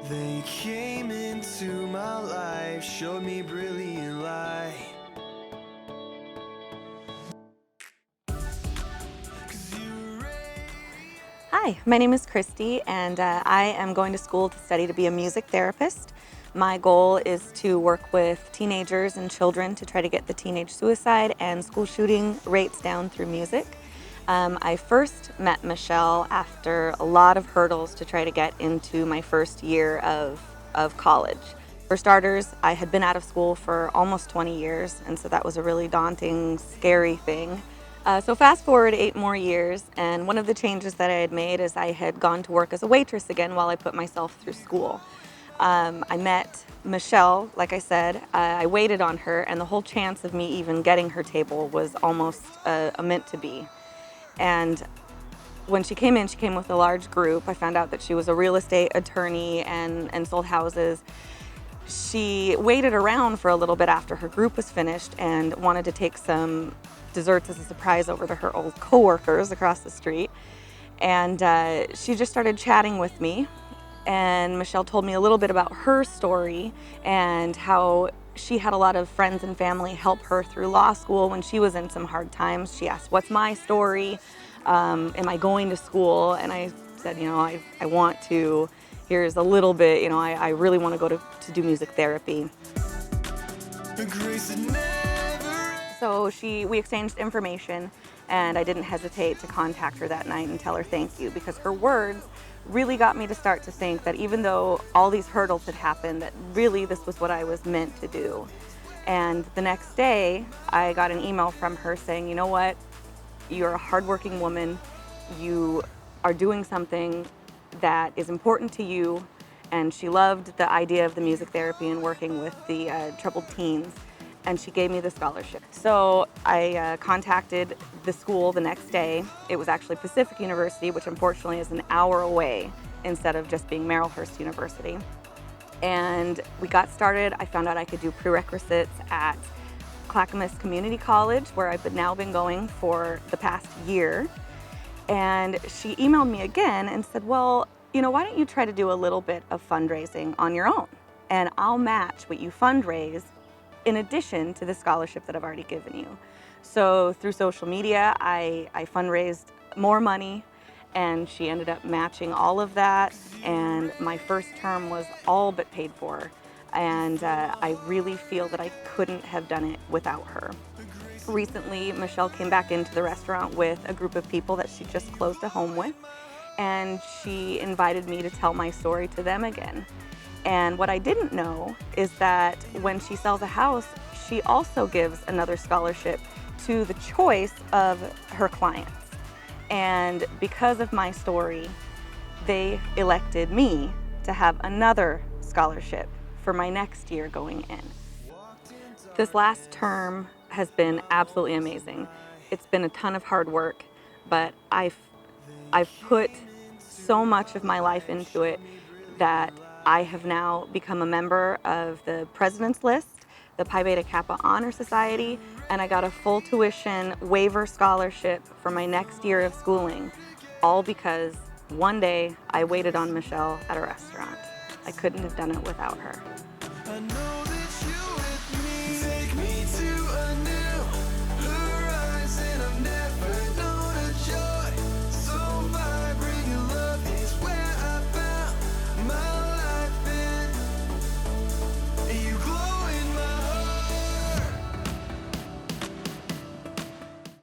They came into my life, showed me brilliant light. Hi, my name is Christy, and I am going to school to study to be a music therapist. My goal is to work with teenagers and children to try to get the teenage suicide and school shooting rates down through music. I first met Michelle after a lot of hurdles to try to get into my first year of college. For starters, I had been out of school for almost 20 years, and so that was a really daunting, scary thing. So fast forward 8 more years, and one of the changes that I had made is I had gone to work as a waitress again while I put myself through school. I met Michelle, like I said, I waited on her, and the whole chance of me even getting her table was almost a meant to be. And when she came in, she came with a large group. I found out that she was a real estate attorney and sold houses. She waited around for a little bit after her group was finished and wanted to take some desserts as a surprise over to her old coworkers across the street. And she just started chatting with me. And Michelle told me a little bit about her story and how she had a lot of friends and family help her through law school when she was in some hard times. She asked, "What's my story? Am I going to school?" And I said, I want to. Here's a little bit, I really want to go to do music therapy. So we exchanged information, and I didn't hesitate to contact her that night and tell her thank you, because her words really got me to start to think that even though all these hurdles had happened, that really this was what I was meant to do. And the next day, I got an email from her saying, "You know what? You're a hardworking woman. You are doing something that is important to you." And she loved the idea of the music therapy and working with the troubled teens. And she gave me the scholarship. So I contacted the school the next day. It was actually Pacific University, which unfortunately is an hour away instead of just being Marylhurst University. And we got started. I found out I could do prerequisites at Clackamas Community College, where I've now been going for the past year. And she emailed me again and said, "Well, why don't you try to do a little bit of fundraising on your own? And I'll match what you fundraise in addition to the scholarship that I've already given you." So through social media, I fundraised more money, and she ended up matching all of that. And my first term was all but paid for. And I really feel that I couldn't have done it without her. Recently, Michelle came back into the restaurant with a group of people that she just closed a home with, and she invited me to tell my story to them again. And what I didn't know is that when she sells a house, she also gives another scholarship to the choice of her clients. And because of my story, they elected me to have another scholarship for my next year going in. This last term has been absolutely amazing. It's been a ton of hard work, but I've put so much of my life into it that I have now become a member of the President's List, the Pi Beta Kappa Honor Society, and I got a full tuition waiver scholarship for my next year of schooling, all because one day I waited on Michelle at a restaurant. I couldn't have done it without her.